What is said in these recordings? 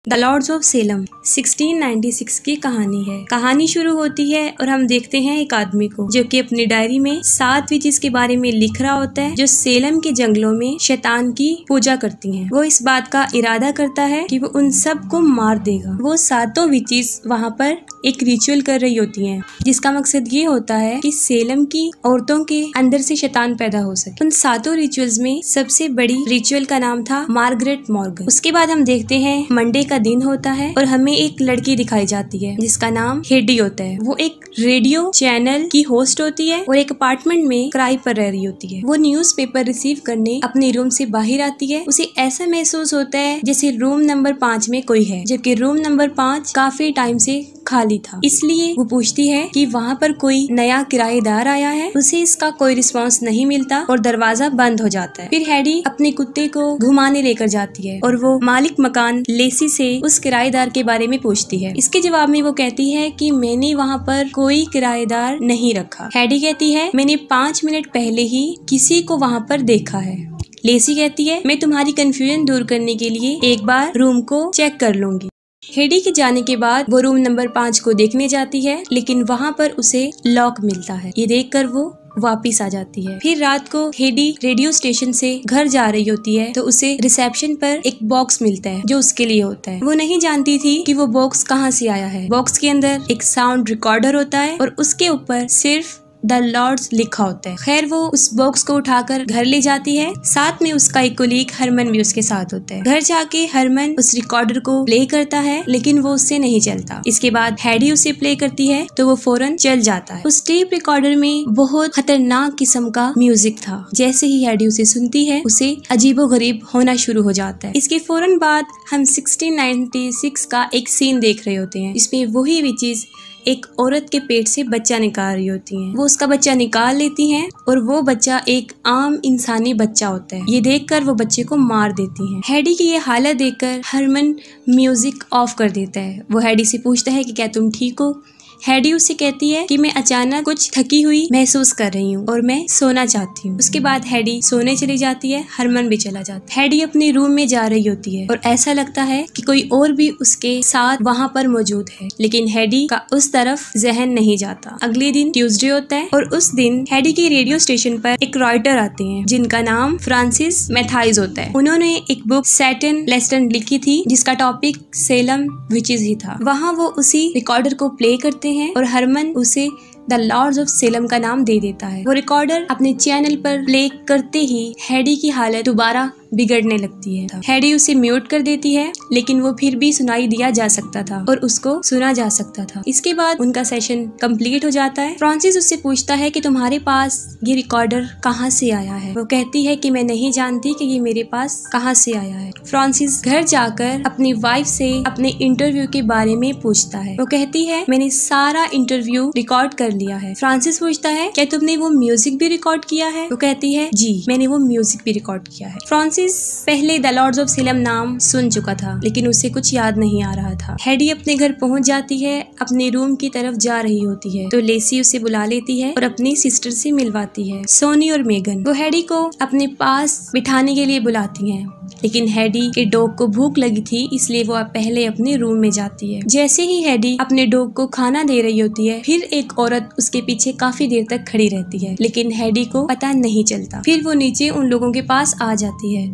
The Lord's of Salem 1696 की कहानी है। कहानी शुरू होती है और हम देखते हैं एक आदमी को जो कि अपनी डायरी में 7 विचेस के बारे में लिख रहा होता है जो सेलम के जंगलों में शैतान की पूजा करती हैं। वो इस बात का इरादा करता है कि वो उन सब को मार देगा। वो 7 विचेस वहाँ पर एक रिचुअल कर रही होती हैं जिसका मकसद ये होता है कि सेलम की औरतों के अंदर से शैतान पैदा हो सके। उन 7 रिचुअल्स में सबसे बड़ी रिचुअल का नाम था मार्गरेट मॉर्गन। उसके बाद हम देखते हैं मंडे का दिन होता है और हमें एक लड़की दिखाई जाती है जिसका नाम हेडी होता है। वो एक रेडियो चैनल की होस्ट होती है और एक अपार्टमेंट में किराए पर रह रही होती है। वो न्यूज़पेपर रिसीव करने अपने रूम से बाहर आती है। उसे ऐसा महसूस होता है जैसे रूम नंबर 5 में कोई है, जबकि रूम नंबर 5 काफी टाइम से खाली था। इसलिए वो पूछती है कि वहाँ पर कोई नया किराएदार आया है। उसे इसका कोई रिस्पांस नहीं मिलता और दरवाजा बंद हो जाता है। फिर हेडी अपने कुत्ते को घुमाने लेकर जाती है और वो मालिक मकान लेसी से उस किराएदार के बारे में पूछती है। इसके जवाब में वो कहती है कि मैंने वहाँ पर कोई किराएदार नहीं रखा। हेडी कहती है मैंने 5 मिनट पहले ही किसी को वहाँ पर देखा है। लेसी कहती है मैं तुम्हारी कंफ्यूजन दूर करने के लिए एक बार रूम को चेक कर लूंगी। हेडी के जाने के बाद वो रूम नंबर 5 को देखने जाती है, लेकिन वहाँ पर उसे लॉक मिलता है। ये देखकर वो वापिस आ जाती है। फिर रात को हेडी रेडियो स्टेशन से घर जा रही होती है तो उसे रिसेप्शन पर एक बॉक्स मिलता है जो उसके लिए होता है। वो नहीं जानती थी कि वो बॉक्स कहाँ से आया है। बॉक्स के अंदर एक साउंड रिकॉर्डर होता है और उसके ऊपर सिर्फ द लॉर्ड्स लिखा होता है। खैर वो उस बॉक्स को उठाकर घर ले जाती है। साथ में उसका एक कोलीग हरमन भी उसके साथ होता है। घर जाके हरमन उस रिकॉर्डर को प्ले करता है लेकिन वो उससे नहीं चलता। इसके बाद हेडी उसे प्ले करती है तो वो फौरन चल जाता है। उस टेप रिकॉर्डर में बहुत खतरनाक किस्म का म्यूजिक था। जैसे ही हेडी उसे सुनती है उसे अजीबोगरीब होना शुरू हो जाता है। इसके फौरन बाद हम 1696 का एक सीन देख रहे होते हैं। इसमें वही विचेस एक औरत के पेट से बच्चा निकाल रही होती हैं। वो उसका बच्चा निकाल लेती हैं और वो बच्चा एक आम इंसानी बच्चा होता है। ये देखकर वो बच्चे को मार देती हैं। हेडी की ये हालत देखकर हरमन म्यूजिक ऑफ कर देता है। वो हेडी से पूछता है कि क्या तुम ठीक हो। हेडी उससे कहती है कि मैं अचानक कुछ थकी हुई महसूस कर रही हूँ और मैं सोना चाहती हूँ। उसके बाद हेडी सोने चली जाती है। हरमन भी चला जाता है। हेडी अपने रूम में जा रही होती है और ऐसा लगता है कि कोई और भी उसके साथ वहाँ पर मौजूद है, लेकिन हेडी का उस तरफ जहन नहीं जाता। अगले दिन ट्यूसडे होता है और उस दिन हेडी के रेडियो स्टेशन पर एक राइटर आते हैं जिनका नाम फ्रांसिस मैथाइज होता है। उन्होंने एक बुक सैटन लेस्टन लिखी थी जिसका टॉपिक सेलम विचेस ही था। वहाँ वो उसी रिकॉर्डर को प्ले करते हैं और हरमन उसे द लॉर्ड्स ऑफ सेलम का नाम दे देता है। वो रिकॉर्डर अपने चैनल पर प्ले करते ही हेडी की हालत दोबारा बिगड़ने लगती है। हेडी उसे म्यूट कर देती है लेकिन वो फिर भी सुनाई दिया जा सकता था और उसको सुना जा सकता था। इसके बाद उनका सेशन कंप्लीट हो जाता है। फ्रांसिस उससे पूछता है कि तुम्हारे पास ये रिकॉर्डर कहाँ से आया है। वो कहती है कि मैं नहीं जानती कि ये मेरे पास कहाँ से आया है। फ्रांसिस घर जाकर अपनी वाइफ से अपने इंटरव्यू के बारे में पूछता है। वो कहती है मैंने सारा इंटरव्यू रिकॉर्ड कर लिया है। फ्रांसिस पूछता है क्या तुमने वो म्यूजिक भी रिकॉर्ड किया है। वो कहती है जी मैंने वो म्यूजिक भी रिकॉर्ड किया है। फ्रांसिस पहले द लॉर्ड्स ऑफ सेलम नाम सुन चुका था लेकिन उसे कुछ याद नहीं आ रहा था। हेडी अपने घर पहुंच जाती है। अपने रूम की तरफ जा रही होती है तो लेसी उसे बुला लेती है और अपनी सिस्टर से मिलवाती है, सोनी और मेगन। वो हेडी को अपने पास बिठाने के लिए बुलाती हैं, लेकिन हेडी के डॉग को भूख लगी थी इसलिए वो पहले अपने रूम में जाती है। जैसे ही हेडी अपने डॉग को खाना दे रही होती है फिर एक औरत उसके पीछे काफी देर तक खड़ी रहती है, लेकिन हेडी को पता नहीं चलता। फिर वो नीचे उन लोगों के पास आ जाती है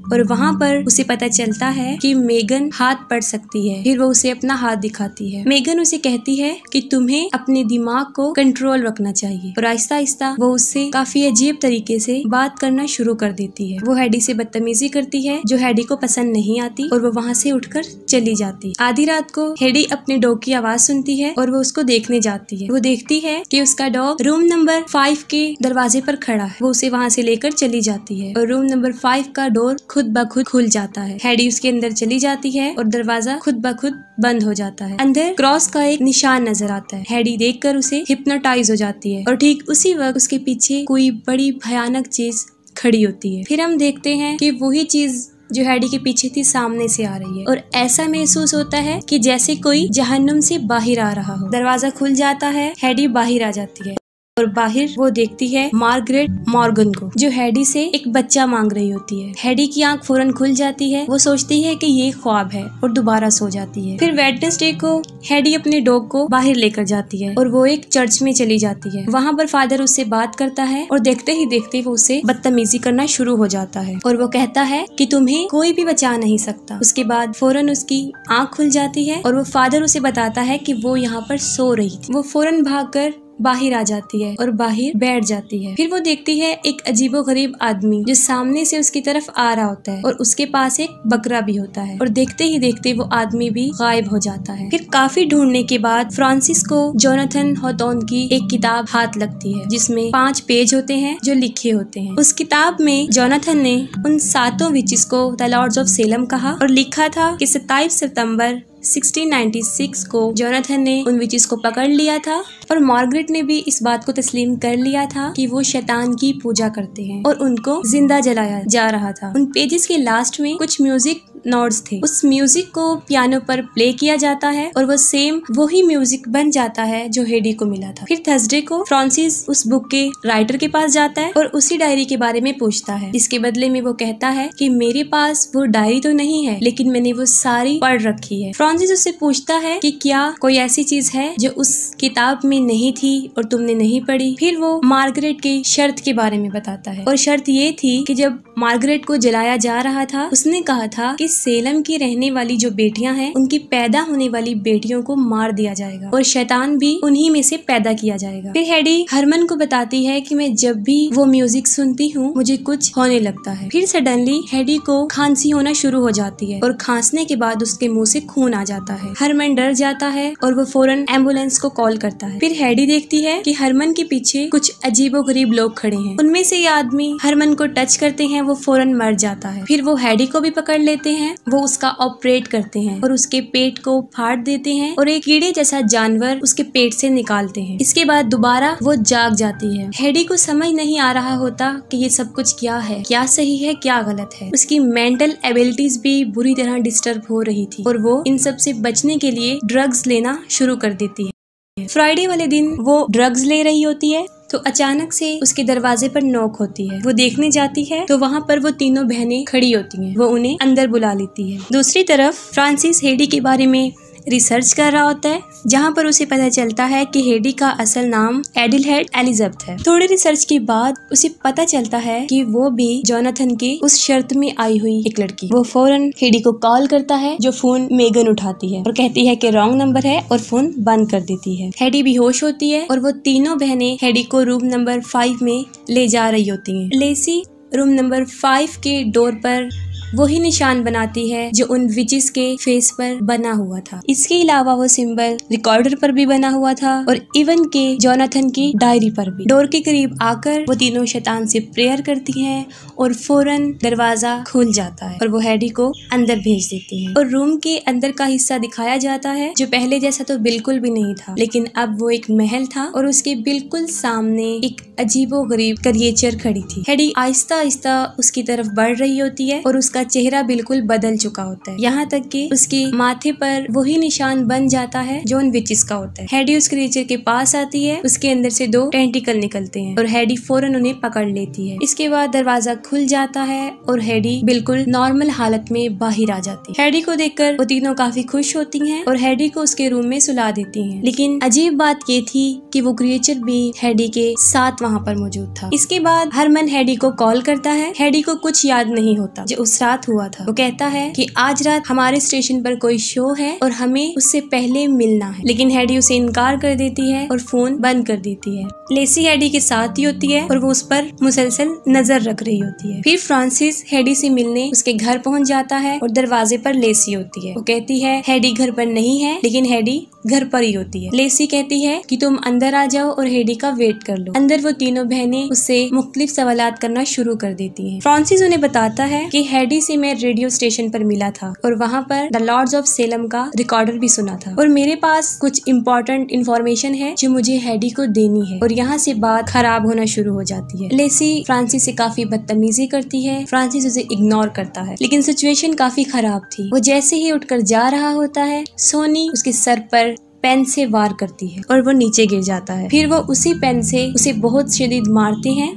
और वहाँ पर उसे पता चलता है कि मेगन हाथ पढ़ सकती है। फिर वो उसे अपना हाथ दिखाती है। मेगन उसे कहती है कि तुम्हें अपने दिमाग को कंट्रोल रखना चाहिए और आहिस्ता आहिस्ता वो उससे काफी अजीब तरीके से बात करना शुरू कर देती है। वो हेडी से बदतमीजी करती है जो हेडी को पसंद नहीं आती और वो वहाँ से उठकर चली जाती है। आधी रात को हेडी अपने डॉग की आवाज सुनती है और वो उसको देखने जाती है। वो देखती है कि उसका डॉग रूम नंबर 5 के दरवाजे पर खड़ा है। वो उसे वहाँ से लेकर चली जाती है और रूम नंबर 5 का डोर खुद ब खुद खुल जाता है। हेडी उसके अंदर चली जाती है और दरवाजा खुद ब खुद बंद हो जाता है। अंदर क्रॉस का एक निशान नजर आता है। हेडी देखकर उसे हिप्नोटाइज हो जाती है और ठीक उसी वक्त उसके पीछे कोई बड़ी भयानक चीज खड़ी होती है। फिर हम देखते हैं कि वही चीज जो हेडी के पीछे थी सामने से आ रही है और ऐसा महसूस होता है कि जैसे कोई जहन्नुम से बाहर आ रहा हो। दरवाजा खुल जाता है, हेडी बाहर आ जाती है। और बाहर वो देखती है मार्गरेट मॉर्गन को, जो हेडी से एक बच्चा मांग रही होती है। हेडी की आंख फौरन खुल जाती है। वो सोचती है कि ये ख्वाब है और दोबारा सो जाती है। फिर वेडनेसडे को हेडी अपने डॉग को बाहर लेकर जाती है और वो एक चर्च में चली जाती है। वहाँ पर फादर उससे बात करता है और देखते ही देखते वो उसे बदतमीजी करना शुरू हो जाता है और वो कहता है कि तुम्हें कोई भी बचा नहीं सकता। उसके बाद फौरन उसकी आंख खुल जाती है और वो फादर उसे बताता है कि वो यहाँ पर सो रही थी। वो फौरन भागकर बाहर आ जाती है और बाहर बैठ जाती है। फिर वो देखती है एक अजीबोगरीब आदमी जो सामने से उसकी तरफ आ रहा होता है और उसके पास एक बकरा भी होता है और देखते ही देखते वो आदमी भी गायब हो जाता है। फिर काफी ढूंढने के बाद फ्रांसिस को जोनाथन हॉथॉर्न की एक किताब हाथ लगती है जिसमें 5 पेज होते हैं जो लिखे होते हैं। उस किताब में जोनाथन ने उन 7 विचेस को द लॉर्ड्स ऑफ सेलम कहा और लिखा था कि 27 सितंबर 1696 को जोनाथन ने उन विचेस को पकड़ लिया था और मार्गरेट ने भी इस बात को तस्लीम कर लिया था कि वो शैतान की पूजा करते हैं और उनको जिंदा जलाया जा रहा था। उन पेजेस के लास्ट में कुछ म्यूजिक नोट्स थे। उस म्यूजिक को पियानो पर प्ले किया जाता है और वो सेम वही म्यूजिक बन जाता है जो हेडी को मिला था। फिर थर्सडे को फ्रांसिस उस बुक के राइटर के पास जाता है और उसी डायरी के बारे में पूछता है। इसके बदले में वो कहता है कि मेरे पास वो डायरी तो नहीं है लेकिन मैंने वो सारी पढ़ रखी है। फ्रांसिस उससे पूछता है कि क्या कोई ऐसी चीज है जो उस किताब में नहीं थी और तुमने नहीं पढ़ी। फिर वो मार्गरेट की शर्त के बारे में बताता है और शर्त ये थी कि जब मार्गरेट को जलाया जा रहा था उसने कहा था कि सेलम की रहने वाली जो बेटियां हैं उनकी पैदा होने वाली बेटियों को मार दिया जाएगा और शैतान भी उन्हीं में से पैदा किया जाएगा। फिर हेडी हरमन को बताती है कि मैं जब भी वो म्यूजिक सुनती हूँ मुझे कुछ होने लगता है। फिर सडनली हेडी को खांसी होना शुरू हो जाती है और खांसने के बाद उसके मुंह से खून आ जाता है। हरमन डर जाता है और वो फौरन एम्बुलेंस को कॉल करता है। फिर हेडी देखती है कि हरमन के पीछे कुछ अजीबोगरीब लोग खड़े हैं। उनमें से ये आदमी हरमन को टच करते हैं, वो फौरन मर जाता है। फिर वो हेडी को भी पकड़ लेते हैं, वो उसका ऑपरेट करते हैं और उसके पेट को फाड़ देते हैं और एक कीड़े जैसा जानवर उसके पेट से निकालते हैं। इसके बाद दोबारा वो जाग जाती है। हेडी को समझ नहीं आ रहा होता कि ये सब कुछ क्या है, क्या सही है क्या गलत है। उसकी मेंटल एबिलिटीज भी बुरी तरह डिस्टर्ब हो रही थी और वो इन सब से बचने के लिए ड्रग्स लेना शुरू कर देती है। फ्राइडे वाले दिन वो ड्रग्स ले रही होती है तो अचानक से उसके दरवाजे पर नॉक होती है। वो देखने जाती है तो वहाँ पर वो तीनों बहनें खड़ी होती हैं। वो उन्हें अंदर बुला लेती है। दूसरी तरफ फ्रांसिस हेडी के बारे में रिसर्च कर रहा होता है जहाँ पर उसे पता चलता है कि हेडी का असल नाम एडिलहेड एलिजाबेथ है। थोड़ी रिसर्च के बाद उसे पता चलता है कि वो भी जोनाथन के उस शर्त में आई हुई एक लड़की। वो फौरन हेडी को कॉल करता है जो फोन मेगन उठाती है और कहती है कि रॉन्ग नंबर है और फोन बंद कर देती है। हेडी बेहोश होती है और वो तीनों बहनें हेडी को रूम नंबर 5 में ले जा रही होती हैं। लेसी रूम नंबर 5 के डोर पर वही निशान बनाती है जो उन विचेस के फेस पर बना हुआ था। इसके अलावा वो सिंबल रिकॉर्डर पर भी बना हुआ था और इवन के जोनाथन की डायरी पर भी। डोर के करीब आकर वो तीनों शैतान से प्रेयर करती हैं और फौरन दरवाजा खुल जाता है और वो हेडी को अंदर भेज देती है और रूम के अंदर का हिस्सा दिखाया जाता है जो पहले जैसा तो बिल्कुल भी नहीं था, लेकिन अब वो एक महल था और उसके बिल्कुल सामने एक अजीबोगरीब क्रिएचर खड़ी थी। हेडी आहिस्ता आहिस्ता उसकी तरफ बढ़ रही होती है और उसका चेहरा बिल्कुल बदल चुका होता है, यहाँ तक कि उसके माथे पर वही निशान बन जाता है जो उन विचेस का होता है। हेडी उस क्रिएचर के पास आती है, उसके अंदर से 2 टेंटिकल निकलते हैं और हेडी फौरन उन्हें पकड़ लेती है। इसके बाद दरवाजा खुल जाता है और हेडी बिल्कुल नॉर्मल हालत में बाहर आ जाती है। हेडी को देखकर वो तीनों काफी खुश होती हैं और हेडी को उसके रूम में सुला देती हैं। लेकिन अजीब बात ये थी कि वो क्रिएचर भी हेडी के साथ वहाँ पर मौजूद था। इसके बाद हरमन हेडी को कॉल करता है। हेडी को कुछ याद नहीं होता जो उस रात हुआ था। वो कहता है कि आज रात हमारे स्टेशन पर कोई शो है और हमें उससे पहले मिलना है, लेकिन हेडी उसे इनकार कर देती है और फोन बंद कर देती है। लेसी हेडी के साथ ही होती है और वो उस पर मुसलसल नजर रख रही होती है। फिर फ्रांसिस हेडी से मिलने उसके घर पहुंच जाता है और दरवाजे पर लेसी होती है। वो कहती है हेडी घर पर नहीं है, लेकिन हेडी घर पर ही होती है। लेसी कहती है कि तुम अंदर आ जाओ और हेडी का वेट कर लो। अंदर वो तीनों बहनें उससे मुख्तलिफ सवालात करना शुरू कर देती हैं। फ्रांसिस उन्हें बताता है कि हेडी से मैं रेडियो स्टेशन पर मिला था और वहाँ पर द लॉर्ड्स ऑफ सेलम का रिकॉर्डर भी सुना था और मेरे पास कुछ इम्पोर्टेंट इन्फॉर्मेशन है जो मुझे हेडी को देनी है। और यहाँ से बात खराब होना शुरू हो जाती है। लेसी फ्रांसिस से काफी बदतमीजी करती है। फ्रांसिस उसे इग्नोर करता है, लेकिन सिचुएशन काफी खराब थी। वो जैसे ही उठकर जा रहा होता है, सोनी उसके सर पर पेन से वार करती है और वो नीचे गिर जाता है। फिर वो उसी पेन से उसे बहुत शदीद मारते हैं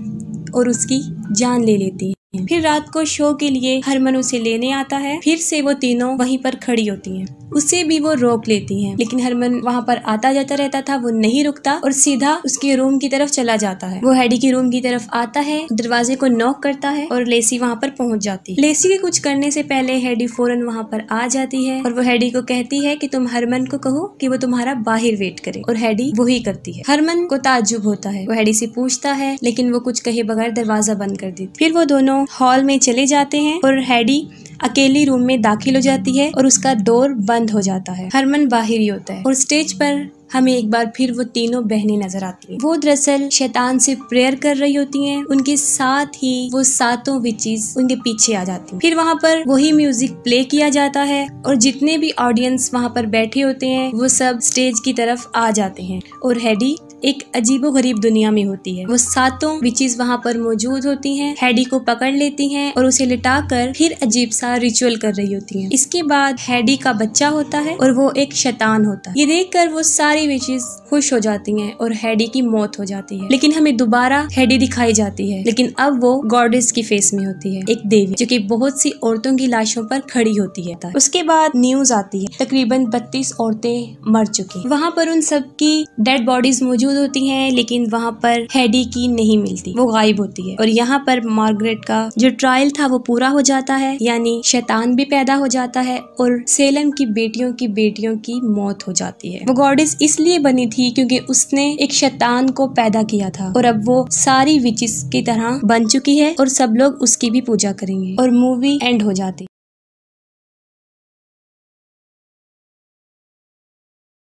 और उसकी जान ले लेती है। फिर रात को शो के लिए हरमन उसे लेने आता है। फिर से वो तीनों वहीं पर खड़ी होती हैं। उसे भी वो रोक लेती हैं, लेकिन हरमन वहाँ पर आता जाता रहता था। वो नहीं रुकता और सीधा उसके रूम की तरफ चला जाता है। वो हेडी के रूम की तरफ आता है, दरवाजे को नॉक करता है और लेसी वहाँ पर पहुँच जाती है। लेसी के कुछ करने से पहले हेडी फौरन वहाँ पर आ जाती है और वो हेडी को कहती है कि तुम हरमन को कहो कि वो तुम्हारा बाहर वेट करे, और हेडी वही करती है। हरमन को ताज्जुब होता है। वो हेडी से पूछता है, लेकिन वो कुछ कहे बगैर दरवाजा बंद कर देती। फिर वो दोनों हॉल में चले जाते हैं और हेडी अकेली रूम में दाखिल हो जाती है और उसका डोर बंद हो जाता है। हरमन बाहर ही होता है और स्टेज पर हमें एक बार फिर वो तीनों बहनें नजर आती हैं। वो दरअसल शैतान से प्रेयर कर रही होती हैं। उनके साथ ही वो सातों विचेस उनके पीछे आ जाती हैं। फिर वहाँ पर वही म्यूजिक प्ले किया जाता है और जितने भी ऑडियंस वहाँ पर बैठे होते हैं वो सब स्टेज की तरफ आ जाते हैं और हेडी एक अजीबोगरीब दुनिया में होती है। वो सातों विचेस वहाँ पर मौजूद होती हैं, हेडी को पकड़ लेती हैं और उसे लिटाकर फिर अजीब सा रिचुअल कर रही होती हैं। इसके बाद हेडी का बच्चा होता है और वो एक शैतान होता है। ये देखकर वो सारी विचेस खुश हो जाती हैं और हेडी की मौत हो जाती है। लेकिन हमें दोबारा हेडी दिखाई जाती है, लेकिन अब वो गॉडेस की फेस में होती है, एक देवी जो कि बहुत सी औरतों की लाशों पर खड़ी होती है। उसके बाद न्यूज आती है, तकरीबन 32 औरतें मर चुकी। वहाँ पर उन सब की डेड बॉडीज मौजूद होती हैं, लेकिन वहाँ पर हेडी की नहीं मिलती, वो गायब होती है। और यहाँ पर मार्गरेट का जो ट्रायल था वो पूरा हो जाता है, यानी शैतान भी पैदा हो जाता है और सेलम की बेटियों की मौत हो जाती है। वो गॉडेस इसलिए बनी थी क्योंकि उसने एक शैतान को पैदा किया था और अब वो सारी विचेस की तरह बन चुकी है और सब लोग उसकी भी पूजा करेंगे और मूवी एंड हो जाती।